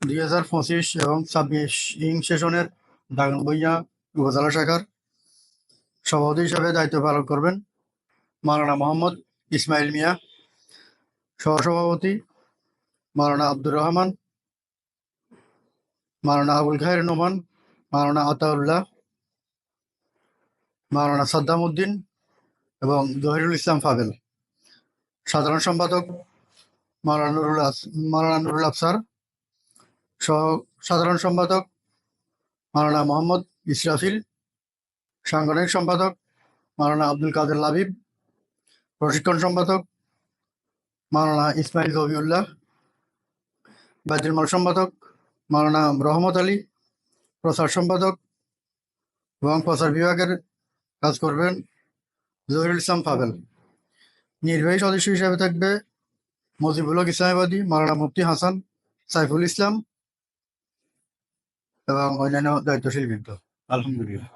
2025 এবং 26 সেশনের দাগনভূঞা উপজেলা শাখার সভাপতি হিসেবে দায়িত্ব পালন করবেন মাওলানা মোহাম্মদ ইসমাইল মিয়া, সহসভাপতি মাওলানা আব্দুর রহমান, মাওলানা আবুল খায়ের নোমান, মাওলানা আতাউল্লাহ, মাওলানা সাদ্দাম উদ্দিন এবং জহিরুল ইসলাম ফাবেল। সাধারণ সম্পাদক মাওলানা নুরুল আফসার, সহ সাধারণ সম্পাদক মাওলানা মোহাম্মদ ইসরাফিল, সাংগঠনিক সম্পাদক মাওলানা আব্দুল কাদের লাবিব, প্রশিক্ষণ সম্পাদক মাওলানা ইসমাইল জবিউল্লাহ, বাইতুল মাল সম্পাদক মাওলানা রহমত আলী, প্রচার সম্পাদক এবং প্রচার বিভাগের কাজ করবেন জহিরুল ইসলাম ফাবেল। নির্বাহী সদস্য হিসেবে থাকবে মুজিবুল হক ইসলামাবাদী, মাওলানা মুফতি হাসান সাইফুল ইসলাম এবং অন্যান্য দায়িত্বশীল বৃন্দ। আলহামদুলিল্লাহ।